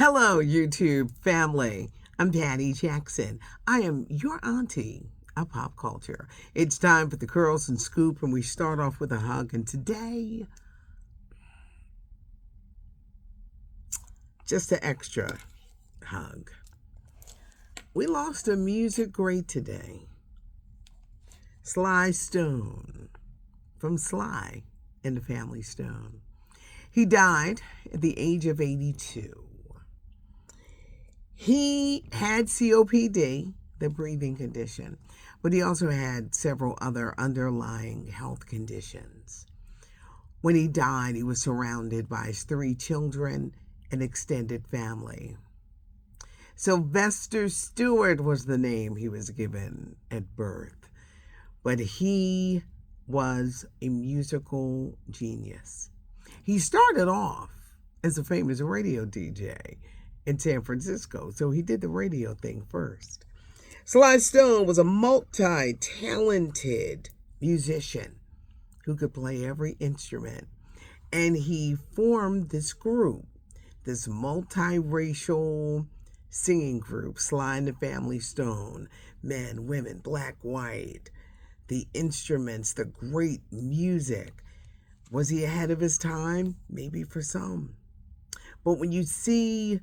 Hello, YouTube family. I'm Patty Jackson. I am your auntie of pop culture. It's time for the Curls and Scoop, and we start off with a hug. And today, just an extra hug. We lost a music great today, Sly Stone, from Sly and the Family Stone. He died at the age of 82. He had COPD, the breathing condition, but he also had several other underlying health conditions. When he died, he was surrounded by his 3 children and extended family. Sylvester Stewart was the name he was given at birth, but he was a musical genius. He started off as a famous radio DJ in San Francisco, so he did the radio thing first. Sly Stone was a multi-talented musician who could play every instrument, and he formed this group, this multiracial singing group, Sly and the Family Stone. Men, women, black, white, the instruments, the great music. Was he ahead of his time? Maybe for some. But when you see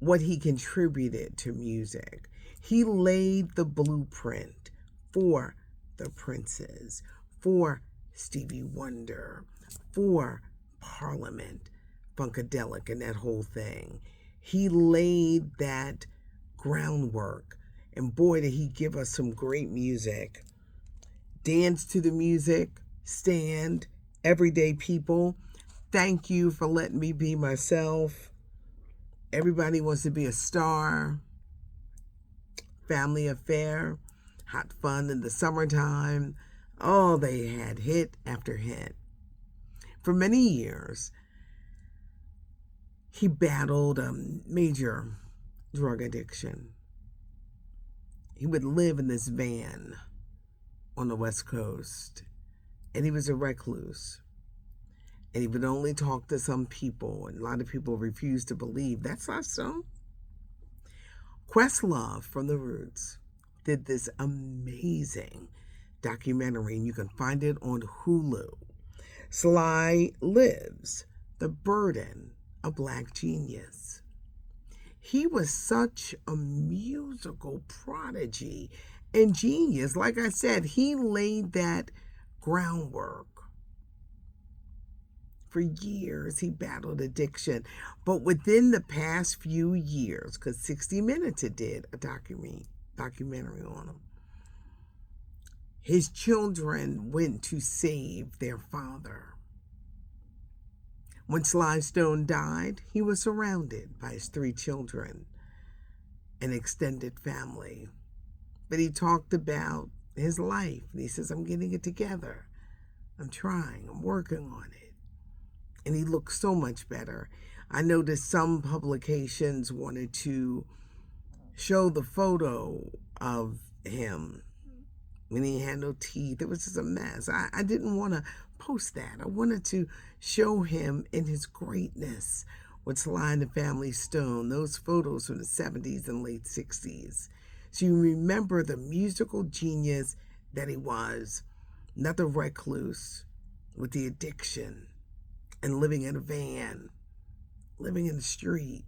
what he contributed to music, he laid the blueprint for the Princes, for Stevie Wonder, for Parliament, Funkadelic, and that whole thing. He laid that groundwork, and boy, did he give us some great music. Dance to the music, Stand, Everyday People, Thank You for Letting Me Be Myself, Everybody Wants to Be a Star, Family Affair, Hot Fun in the Summertime. Oh, they had hit after hit. For many years, he battled a major drug addiction. He would live in this van on the West Coast, and he was a recluse. And he would only talk to some people, and a lot of people refused to believe that's not so. Questlove from The Roots did this amazing documentary, and you can find it on Hulu. Sly Lives, The Burden of Black Genius. He was such a musical prodigy and genius. Like I said, he laid that groundwork. For years, he battled addiction. But within the past few years, because 60 Minutes it did a documentary on him, his children went to save their father. When Sly Stone died, he was surrounded by his 3 children and extended family. But he talked about his life, and he says, I'm getting it together. I'm trying. I'm working on it. And he looked so much better. I noticed some publications wanted to show the photo of him when he had no teeth. It was just a mess. I didn't want to post that. I wanted to show him in his greatness with Sly and the Family Stone, those photos from the 70s and late 60s. So you remember the musical genius that he was, not the recluse with the addiction and living in a van, living in the street.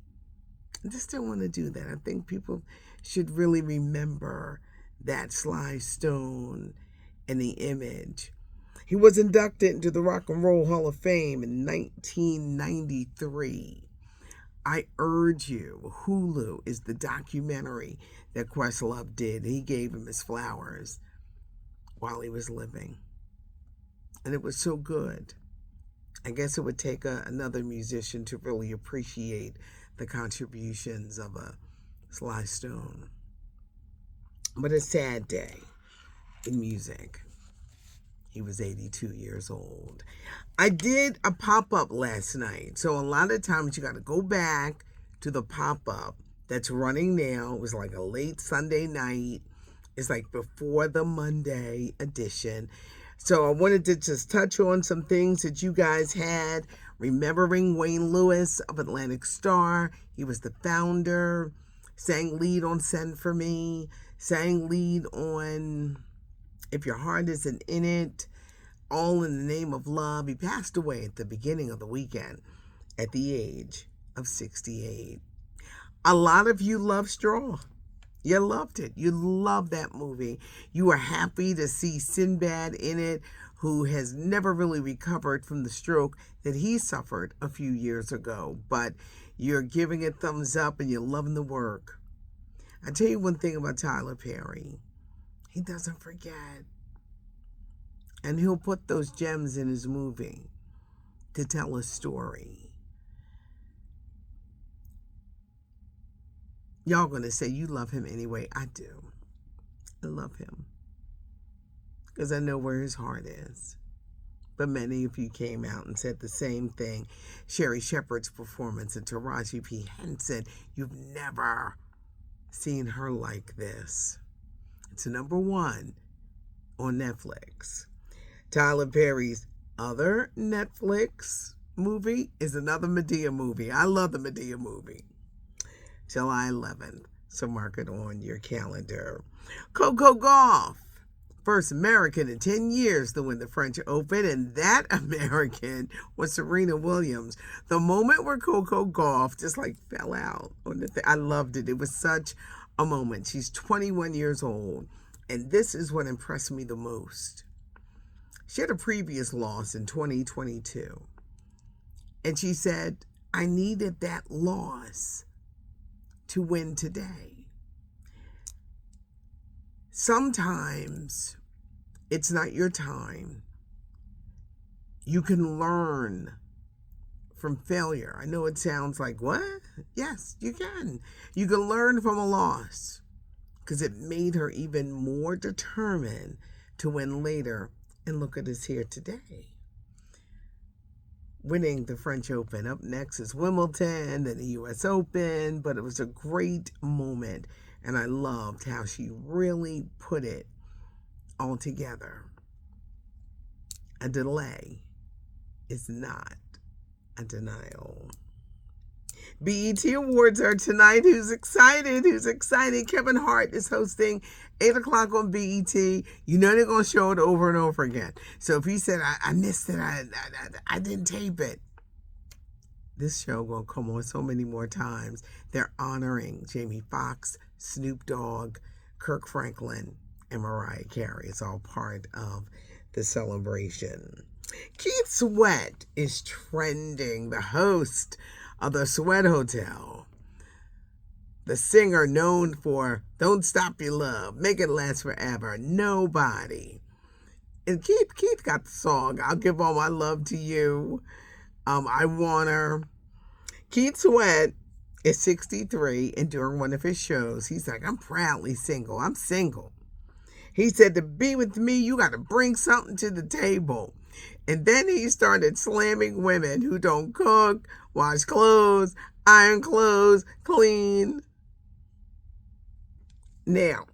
I just don't want to do that. I think people should really remember that Sly Stone and the image. He was inducted into the Rock and Roll Hall of Fame in 1993. I urge you, Hulu is the documentary that Questlove did. He gave him his flowers while he was living. And it was so good. I guess it would take another musician to really appreciate the contributions of a Sly Stone. But a sad day in music. He was 82 years old. I did a pop-up last night. So a lot of times you got to go back to the pop-up that's running now. It was like a late Sunday night. It's like before the Monday edition. So I wanted to just touch on some things that you guys had Remembering Wayne Lewis of Atlantic Star, he was the founder, sang lead on Send For Me, sang lead on If Your Heart Isn't In It, All in the Name of Love. He passed away at the beginning of the weekend at the age of 68. A lot of you love Straw. You loved it. You loved that movie. You were happy to see Sinbad in it, who has never really recovered from the stroke that he suffered a few years ago. But you're giving it thumbs up and you're loving the work. I tell you one thing about Tyler Perry. He doesn't forget. And he'll put those gems in his movie to tell a story. Y'all gonna say you love him anyway. I do. I love him because I know where his heart is. But many of you came out and said the same thing. Sherry Shepherd's performance and Taraji P. Henson, you've never seen her like this. It's number one on Netflix. Tyler Perry's other Netflix movie is another Madea movie. I love the Madea movie. July 11th, so mark it on your calendar. Coco Gauff, first American in 10 years to win the French Open, and that American was Serena Williams. The moment where Coco Gauff just like fell out on the thing, I loved it. It was such a moment. She's 21 years old, and this is what impressed me the most. She had a previous loss in 2022, and she said, I needed that loss to win today. Sometimes it's not your time. You can learn from failure. I know it sounds like, what? Yes, you can. You can learn from a loss because it made her even more determined to win later. And look at us here today, winning the French Open. Up next is Wimbledon, then the US Open, but it was a great moment, and I loved how she really put it all together. A delay is not a denial. BET Awards are tonight. Who's excited? Who's excited? Kevin Hart is hosting 8 o'clock on BET. You know they're going to show it over and over again. So if you said, I missed it, I didn't tape it, this show going to come on so many more times. They're honoring Jamie Foxx, Snoop Dogg, Kirk Franklin, and Mariah Carey. It's all part of the celebration. Keith Sweat is trending, the host of the Sweat Hotel. The singer known for Don't Stop Your Love, Make It Last Forever, Nobody. And Keith got the song, I'll Give All My Love to You, I Want Her. Keith Sweat is 63, and during one of his shows, he's like, I'm proudly single. I'm single. He said, to be with me, you got to bring something to the table. And then he started slamming women who don't cook, wash clothes, iron clothes, clean. Now,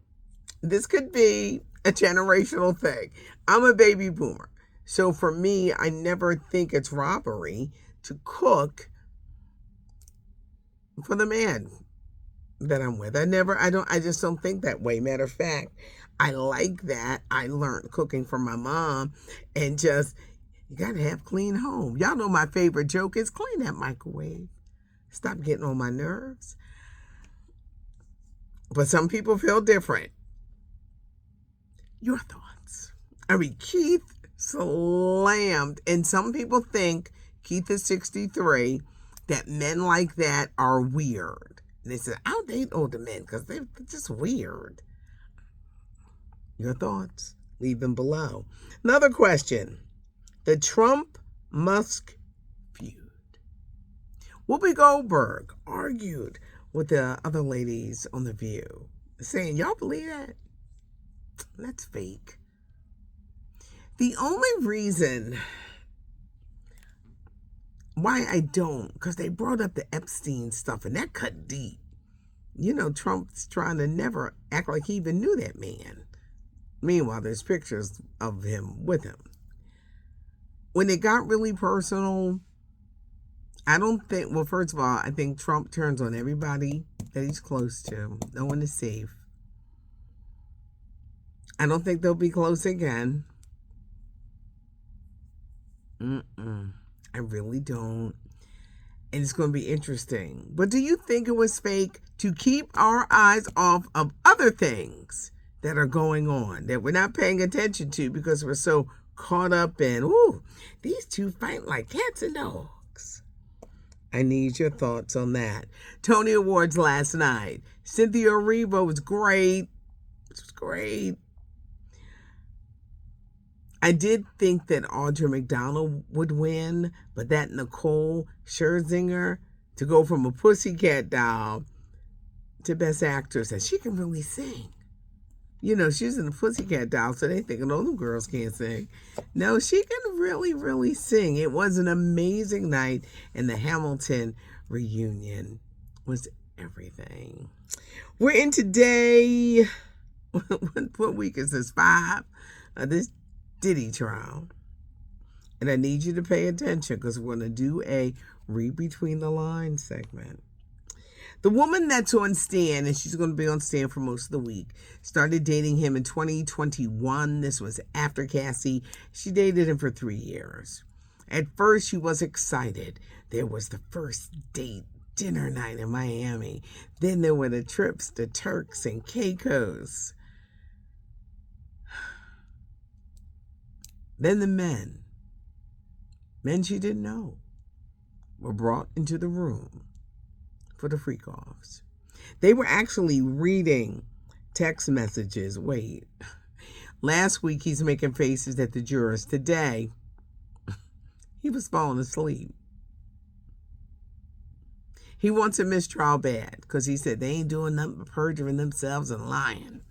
this could be a generational thing. I'm a baby boomer. So for me, I never think it's robbery to cook for the man that I'm with. I just don't think that way. Matter of fact, I like that. I learned cooking from my mom, and just, you got to have clean home. Y'all know my favorite joke is clean that microwave. Stop getting on my nerves. But some people feel different. Your thoughts? I mean, Keith slammed, and some people think Keith is 63, that men like that are weird. And they said, I'll date older men because they're just weird. Your thoughts? Leave them below. Another question. The Trump-Musk feud. Whoopi Goldberg argued with the other ladies on The View, saying, y'all believe that? That's fake. The only reason why I don't, because they brought up the Epstein stuff, and that cut deep. You know, Trump's trying to never act like he even knew that man. Meanwhile, there's pictures of him with him. When it got really personal, I don't think, well, first of all, I think Trump turns on everybody that he's close to. No one is safe. I don't think they'll be close again. I really don't. And it's going to be interesting. But do you think it was fake to keep our eyes off of other things that are going on that we're not paying attention to because we're so caught up in, ooh, these two fight like cats and dogs? I need your thoughts on that. Tony Awards last night. Cynthia Erivo was great. It was great. I did think that Audra McDonald would win, but that Nicole Scherzinger, to go from a pussycat doll to Best Actress, and she can really sing. You know, she's in a pussycat doll, so they thinking, oh, them girls can't sing. No, she can really, really sing. It was an amazing night, and the Hamilton reunion was everything. We're in today, what week is this? 5? This Diddy trial. And I need you to pay attention because we're going to do a read between the lines segment. The woman that's on Stan, and she's going to be on Stan for most of the week, started dating him in 2021. This was after Cassie. She dated him for 3 years. At first, she was excited. There was the first date dinner night in Miami. Then there were the trips to Turks and Caicos. Then the men she didn't know, were brought into the room for the freak-offs. They were actually reading text messages. Wait, last week he's making faces at the jurors. Today, he was falling asleep. He wants a mistrial bad because he said they ain't doing nothing but perjuring themselves and lying.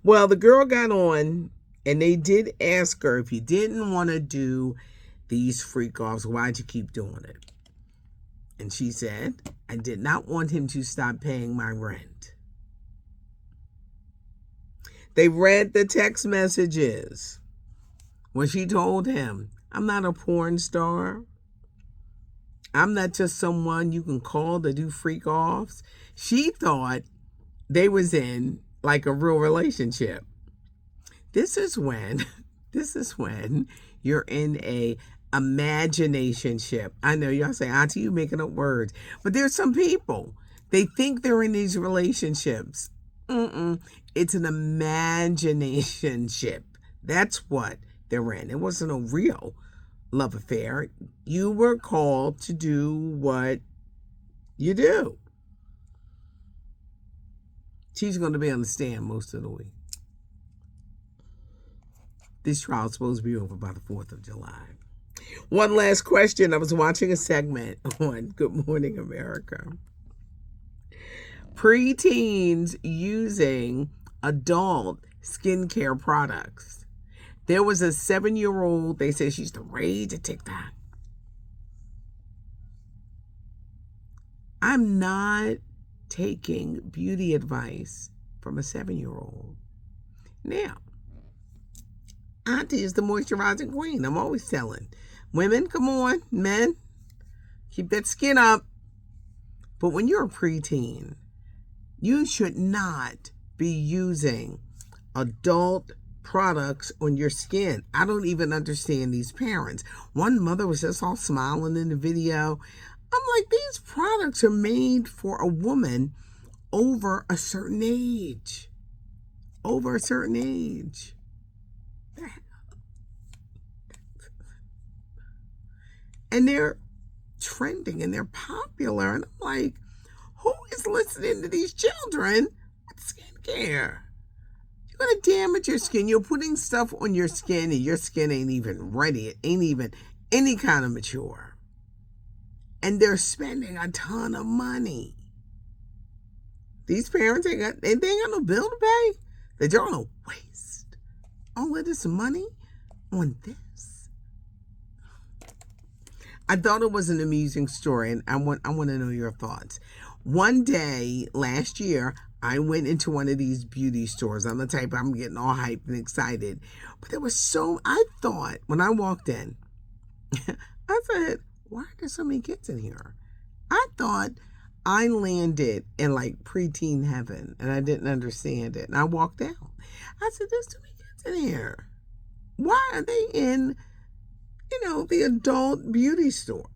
Well, the girl got on, and they did ask her, if you didn't want to do these freak-offs, why'd you keep doing it? And she said, I did not want him to stop paying my rent. They read the text messages when she told him, I'm not a porn star. I'm not just someone you can call to do freak-offs. She thought they was in like a real relationship. This is when you're in a imaginationship. I know y'all say, Auntie, you making up words. But there's some people, they think they're in these relationships. It's an imaginationship. That's what they're in. It wasn't a real love affair. You were called to do what you do. She's going to be on the stand most of the week. This trial is supposed to be over by the 4th of July. One last question. I was watching a segment on Good Morning America. Preteens using adult skincare products. There was a 7-year-old, they say she's the rage of TikTok. I'm not taking beauty advice from a 7-year-old. Now, Auntie is the moisturizing queen. I'm always telling women, come on, men, keep that skin up. But when you're a preteen, you should not be using adult products on your skin. I don't even understand these parents. One mother was just all smiling in the video. I'm like, these products are made for a woman over a certain age. Over a certain age. And they're trending and they're popular. And I'm like, who is listening to these children with skincare? You're going to damage your skin. You're putting stuff on your skin and your skin ain't even ready. It ain't even any kind of mature. And they're spending a ton of money. These parents ain't got no bill to pay. They're going to waste all of this money on this. I thought it was an amusing story, and I want to know your thoughts. One day last year, I went into one of these beauty stores. I'm the type, I'm getting all hyped and excited. But there was I thought when I walked in, I said, why are there so many kids in here? I thought I landed in like preteen heaven and I didn't understand it. And I walked out. I said, there's too many kids in here. Why are they in, the adult beauty store?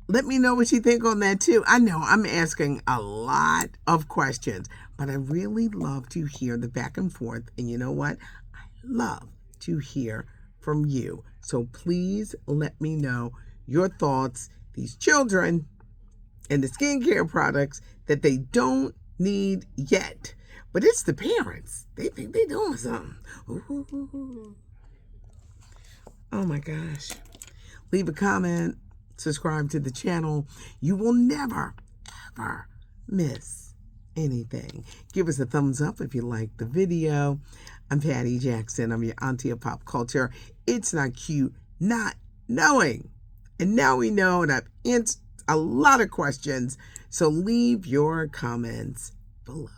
Let me know what you think on that too. I know I'm asking a lot of questions, but I really love to hear the back and forth. And you know what? I love to hear from you. So please let me know your thoughts. These children and the skincare products that they don't need yet. But it's the parents. They think they're doing something. Ooh. Oh my gosh. Leave a comment. Subscribe to the channel. You will never, ever miss anything. Give us a thumbs up if you like the video. I'm Patty Jackson. I'm your auntie of pop culture. It's not cute not knowing. And now we know, and I've answered a lot of questions. So leave your comments below.